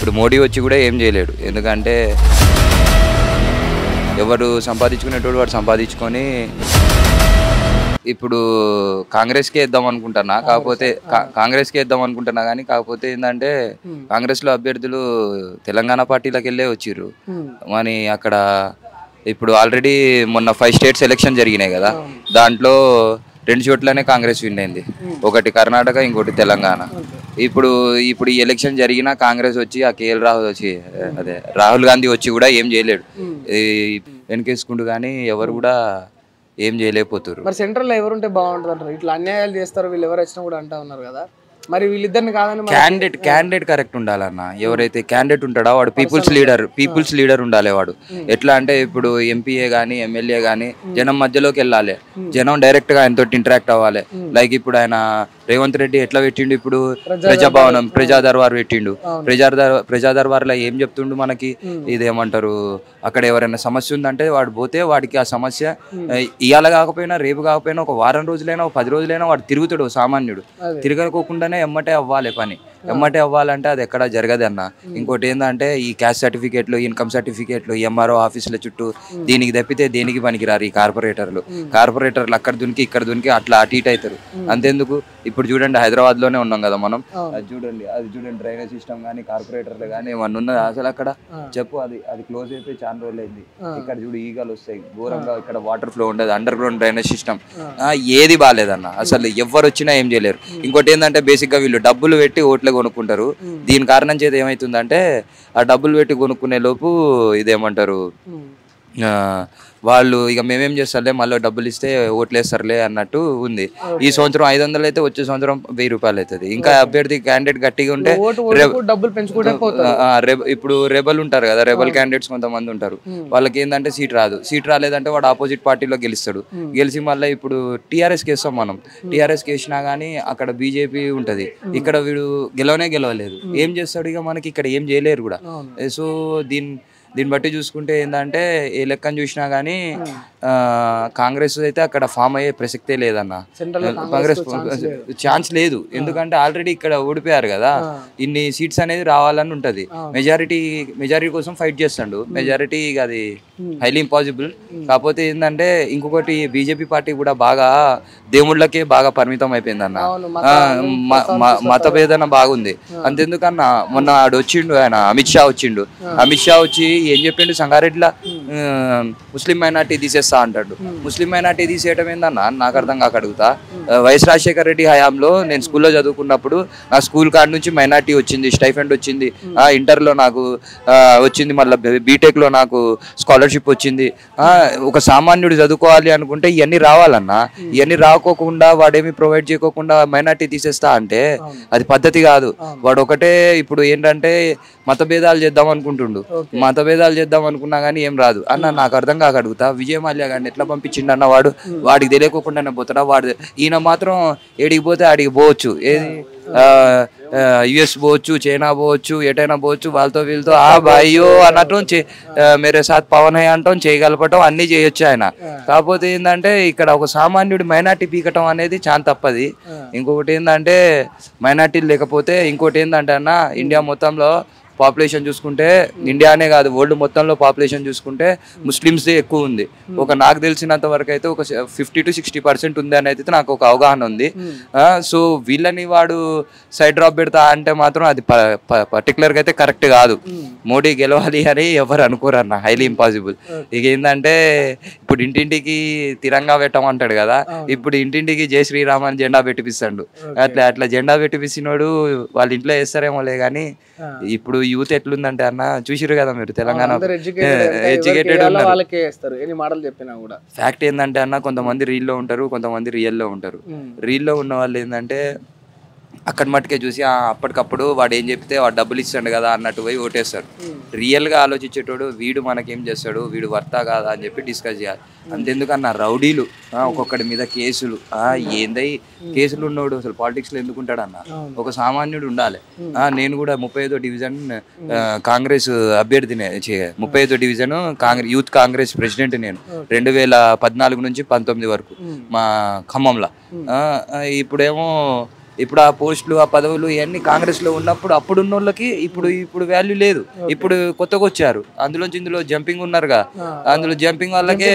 ఇప్పుడు మోడీ వచ్చి కూడా ఏం చేయలేడు. ఎందుకంటే ఎవరు సంపాదించుకునేటోడు వాడు సంపాదించుకొని ఇప్పుడు కాంగ్రెస్కే ఇద్దాం అనుకుంటున్నా. కాకపోతే కాంగ్రెస్కే ఇద్దాం అనుకుంటున్నా కానీ కాకపోతే ఏంటంటే కాంగ్రెస్లో అభ్యర్థులు తెలంగాణ పార్టీలకు వెళ్ళే వచ్చిర్రు. మరి అక్కడ ఇప్పుడు ఆల్రెడీ మొన్న 5 స్టేట్స్ ఎలక్షన్ జరిగినాయి కదా, దాంట్లో 2 చోట్లనే కాంగ్రెస్ విన్ అయింది. ఒకటి కర్ణాటక, ఇంకోటి తెలంగాణ. ఇప్పుడు ఈ ఎలక్షన్ జరిగినా కాంగ్రెస్ వచ్చి ఆ కేఎల్ రాహుల్ వచ్చి రాహుల్ గాంధీ వచ్చి కూడా ఏం చేయలేడు. వెనకేసుకుంటూ కానీ ఎవరు కూడా ఏం చేయలేకపోతారు. మరి సెంట్రల్లో ఎవరుంటే బాగుంటుంది అంటారు? ఇట్లా అన్యాయాలు చేస్తారు వీళ్ళు ఎవరు వచ్చినా కూడా అంటా ఉన్నారు కదా, మరి వీళ్ళిద్దరిని కాదని క్యాండిడేట్ కరెక్ట్ ఉండాలన్న. ఎవరైతే క్యాండిడేట్ ఉంటాడో వాడు పీపుల్స్ లీడర్ ఉండాలి. వాడు ఎట్లా అంటే ఇప్పుడు ఎంపీఏ గానీ ఎమ్మెల్యే గానీ జనం మధ్యలోకి వెళ్ళాలి, జనం డైరెక్ట్ గా ఆయనతో ఇంటరాక్ట్ అవ్వాలి. లైక్ ఇప్పుడు ఆయన రేవంత్ రెడ్డి ఎట్లా పెట్టిండు, ఇప్పుడు ప్రజాభవనం ప్రజా దర్బార్ పెట్టిండు. ప్రజా దర్బార్ లో ఏం చెప్తుండు మనకి, ఇదేమంటారు, అక్కడ ఎవరైనా సమస్య ఉందంటే వాడు పోతే వాడికి ఆ సమస్య ఇవాళ కాకపోయినా రేపు కాకపోయినా ఒక వారం రోజులైనా ఒక 10 రోజులైనా వాడు తిరుగుతాడు. సామాన్యుడు తిరగకోకుండానే ఎమ్మటే అవ్వాలి పని. ఎమ్మటే అవ్వాలంటే అది ఎక్కడ జరగదు అన్న. ఇంకోటి ఏంటంటే ఈ క్యాస్ట్ సర్టిఫికేట్లు, ఇన్కమ్ సర్టిఫికేట్లు, ఎంఆర్ఓ ఆఫీసుల చుట్టూ దీనికి తప్పితే దేనికి పనికిరారు ఈ కార్పొరేటర్లు. అక్కడ దునికి ఇక్కడ దునికి అట్లా అటు ఇటు అవుతారు. అంతేందుకు ఇప్పుడు చూడండి హైదరాబాద్ లోనే ఉన్నాం కదా మనం, అది చూడండి డ్రైనేజ్ సిస్టమ్ కానీ కార్పొరేటర్లు కానీ ఏమన్నా ఉన్నది అసలు అక్కడ చెప్పు. అది క్లోజ్ అయిపోయి చాలా రోజులు అయింది. ఇక్కడ చూడు ఈగలు వస్తాయి ఘోరంగా, ఇక్కడ వాటర్ ఫ్లో ఉండదు, అండర్ గ్రౌండ్ డ్రైనేజ్ సిస్టమ్ ఏది బాగాలేదన్న. అసలు ఎవరు వచ్చినా ఏం చేయలేరు. ఇంకోటి ఏంటంటే బేసిక్ గా వీళ్ళు డబ్బులు పెట్టి ఓట్లే కొనుక్కుంటారు. దీని కారణం చేత ఏమైతుందంటే ఆ డబ్బులు పెట్టి కొనుక్కునే లోపు ఇదేమంటారు వాళ్ళు ఇక మేమేం చేస్తారులే మళ్ళీ డబ్బులు ఇస్తే ఓట్లు వేస్తారులే అన్నట్టు ఉంది. ఈ సంవత్సరం 500 అయితే వచ్చే సంవత్సరం 1000 రూపాయలు అవుతుంది. ఇంకా అభ్యర్థి క్యాండిడేట్ గట్టిగా ఉంటే ఇప్పుడు రెబల్ ఉంటారు కదా, రెబల్ క్యాండిడేట్స్ కొంతమంది ఉంటారు, వాళ్ళకి ఏంటంటే సీట్ రాదు. సీట్ రాలేదంటే వాడు ఆపోజిట్ పార్టీలో గెలుస్తాడు. గెలిచి మళ్ళీ ఇప్పుడు టీఆర్ఎస్కి వేస్తాం మనం. టీఆర్ఎస్కి వేసినా కానీ అక్కడ బీజేపీ ఉంటుంది, ఇక్కడ వీడు గెలవలేదు. ఏం చేస్తాడు ఇక మనకి ఇక్కడ ఏం చేయలేరు కూడా. సో దీన్ని బట్టి చూసుకుంటే ఏంటంటే ఏ లెక్కను చూసినా కానీ కాంగ్రెస్ అయితే అక్కడ ఫామ్ అయ్యే ప్రసక్తే లేదన్న. కాంగ్రెస్ ఛాన్స్ లేదు. ఎందుకంటే ఆల్రెడీ ఇక్కడ ఓడిపోయారు కదా, ఇన్ని సీట్స్ అనేది రావాలని ఉంటది. మెజారిటీ కోసం ఫైట్ చేస్తాడు. మెజారిటీ అది హైలీ ఇంపాసిబుల్. కాకపోతే ఏంటంటే ఇంకొకటి బీజేపీ పార్టీ కూడా బాగా దేవుళ్ళకే బాగా పరిమితం అయిపోయిందన్న. మత భేదన బాగుంది. అంతెందుకన్నా మొన్న ఆడు వచ్చిండు, ఆయన అమిత్ షా వచ్చి ఏం చెప్పిండు, సంగారెడ్డిలో ముస్లిం మైనార్టీ తీసేస్తా అంటాడు. ముస్లిం మైనార్టీ తీసేయటం ఏందన్నా నాకు అర్థం కాక అడుగుతా. వైఎస్ రాజశేఖర రెడ్డి హయాంలో నేను స్కూల్లో చదువుకున్నప్పుడు నా స్కూల్ కార్డ్ నుంచి మైనార్టీ వచ్చింది, స్టైఫండ్ వచ్చింది, ఇంటర్లో నాకు వచ్చింది, మళ్ళీ బీటెక్లో నాకు స్కాలర్షిప్ వచ్చింది. ఒక సామాన్యుడు చదువుకోవాలి అనుకుంటే ఇవన్నీ రావాలన్నా. ఇవన్నీ రాకోకుండా వాడేమి ప్రొవైడ్ చేయకోకుండా మైనార్టీ తీసేస్తా అంటే అది పద్ధతి కాదు. వాడు ఒకటే ఇప్పుడు ఏంటంటే మతభేదాలు చేద్దాం అనుకున్నా కానీ ఏం రాదు అన్న. నాకు అర్థం కాక అడుగుతా, విజయ్ మాల్యా గారిని ఎట్లా పంపించిండు అన్న, వాడికి తెలియకోకుండానే పోతాడా? ఈయన మాత్రం ఏడికి పోతే ఆడికి పోవచ్చు. ఏది యుఎస్ పోవచ్చు, చైనా పోవచ్చు, ఎటైనా పోవచ్చు, వాళ్ళతో వీళ్ళతో భాయ్యో అన్నట్టు మేరే సాత్ పవన్ హై అంటాం, చేయగలపటం అన్ని చేయొచ్చు ఆయన. కాకపోతే ఏంటంటే ఇక్కడ ఒక సామాన్యుడు మైనార్టీ పీకటం అనేది చాలా తప్పది. ఇంకొకటి ఏంటంటే మైనార్టీలు లేకపోతే ఇంకోటి ఏంటంటే అన్న, ఇండియా మొత్తంలో పాపులేషన్ చూసుకుంటే, ఇండియానే కాదు వరల్డ్ మొత్తంలో పాపులేషన్ చూసుకుంటే ముస్లిమ్స్దే ఎక్కువ ఉంది. నాకు తెలిసినంత వరకు అయితే ఒక 50 to 60% ఉంది అని అయితే నాకు ఒక అవగాహన ఉంది. సో వీళ్ళని వాడు సైడ్ డ్రాప్ పెడతా అంటే మాత్రం అది పర్టికులర్గా అయితే కరెక్ట్ కాదు. మోడీ గెలవాలి అని ఎవరు అనుకోరు అన్న, హైలీ ఇంపాసిబుల్. ఇక ఏంటంటే ఇప్పుడు ఇంటింటికి తిరంగా పెట్టమంటాడు కదా, ఇప్పుడు ఇంటింటికి జై శ్రీరామ్ అని జెండా పెట్టిపిస్తాడు. అట్లా జెండా పెట్టిపిస్తున్నాడు. వాళ్ళ ఇంట్లో వేస్తారేమోలే కానీ ఇప్పుడు యూత్ ఎట్లుందంటే అన్న, చూసిరు కదా మీరు తెలంగాణ ఎడ్యుకేటెడ్ ఫ్యాక్ట్ ఏంటంటే అన్న, కొంతమంది రీల్లో ఉంటారు, కొంతమంది రియల్లో ఉంటారు. రీల్లో ఉన్న వాళ్ళు ఏంటంటే అక్కడ మట్టుకే చూసి అప్పటికప్పుడు వాడు ఏం చెప్తే వాడు డబ్బులు ఇస్తాడు కదా అన్నట్టు పోయి ఓటేస్తాడు. రియల్గా ఆలోచించేటోడు వీడు మనకేం చేస్తాడు, వీడు వర్తా కాదా అని చెప్పి డిస్కస్ చేయాలి. అంతెందుకన్నా రౌడీలు ఒక్కొక్కడి మీద కేసులు, ఏందై కేసులు ఉన్నోడు అసలు పాలిటిక్స్లో ఎందుకుంటాడు అన్న? ఒక సామాన్యుడు ఉండాలి. నేను కూడా 35వ డివిజన్ కాంగ్రెస్ అభ్యర్థినే, 35వ డివిజన్ యూత్ కాంగ్రెస్ ప్రెసిడెంట్ నేను 2014 నుంచి 19 వరకు మా ఖమ్మంలో. ఇప్పుడేమో ఇప్పుడు ఆ పోస్టులు ఆ పదవులు ఇవన్నీ కాంగ్రెస్ లో ఉన్నప్పుడు అప్పుడున్న వాళ్ళకి ఇప్పుడు వాల్యూ లేదు. ఇప్పుడు కొత్తగా వచ్చారు, అందులోంచి ఇందులో జంపింగ్ ఉన్నారుగా, అందులో జంపింగ్ వాళ్ళకే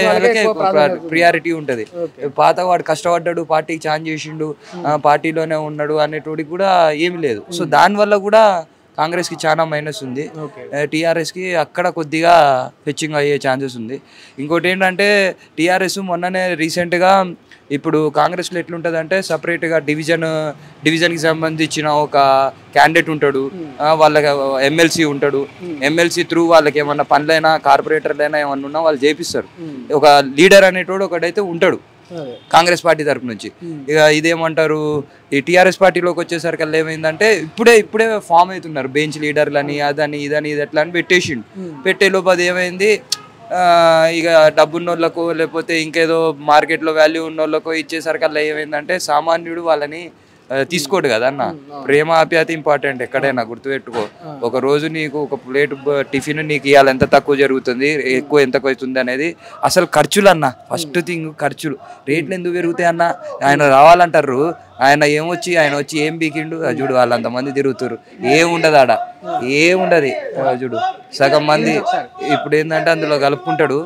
ప్రియారిటీ ఉంటది. పాత వాడు కష్టపడ్డాడు, పార్టీకి ఛాన్స్ చేసిండు, పార్టీలోనే ఉన్నాడు అనేటోడికి కూడా ఏమి లేదు. సో దానివల్ల కూడా కాంగ్రెస్ కి చాలా మైనస్ ఉంది. టీఆర్ఎస్ కి అక్కడ కొద్దిగా ఫెచ్చింగ్ అయ్యే ఛాన్సెస్ ఉంది. ఇంకోటి ఏంటంటే టీఆర్ఎస్ మొన్ననే రీసెంట్ గా ఇప్పుడు కాంగ్రెస్లో ఎట్లుంటుంది అంటే సపరేట్గా డివిజన్కి సంబంధించిన ఒక క్యాండిడేట్ ఉంటాడు, వాళ్ళకి ఎమ్మెల్సీ ఉంటాడు. ఎమ్మెల్సీ త్రూ వాళ్ళకి ఏమన్నా పనులైనా కార్పొరేటర్లైనా ఏమన్నా ఉన్నా వాళ్ళు చేపిస్తారు. ఒక లీడర్ అనేటోడు ఒకడైతే ఉంటాడు కాంగ్రెస్ పార్టీ తరపు నుంచి. ఇక ఇదేమంటారు, ఈ టీఆర్ఎస్ పార్టీలోకి వచ్చేసరికి ఏమైందంటే ఇప్పుడే ఫామ్ అవుతున్నారు బెంచ్ లీడర్లని, అదని ఇదని ఇది ఎట్లా అని పెట్టే లోపు అది ఏమైంది, ఇక డబ్బున్నోళ్ళకు లేకపోతే ఇంకేదో మార్కెట్లో వాల్యూ ఉన్న వాళ్ళకో ఇచ్చేసరికి అలా ఏమైందంటే సామాన్యుడు వాళ్ళని తీసుకోడు కదా అన్న. ప్రేమ ఆప్యాయత ఇంపార్టెంట్ ఎక్కడైనా, గుర్తుపెట్టుకో. ఒక రోజు నీకు ఒక ప్లేట్ టిఫిన్ నీకు ఇవ్వాలి, ఎంత తక్కువ జరుగుతుంది, ఎక్కువ ఎంత అవుతుంది అనేది అసలు ఖర్చులు అన్న. ఫస్ట్ థింగ్ ఖర్చులు. రేట్లు ఎందుకు పెరుగుతాయి అన్న? ఆయన రావాలంటారు, ఆయన వచ్చి ఏం బీకిండు చూడు, వాళ్ళు అంతమంది తిరుగుతారు, ఏముండదు ఆడ, ఏముండదు చూడు. సగం మంది ఇప్పుడు ఏంటంటే అందులో కలుపుకుంటాడు.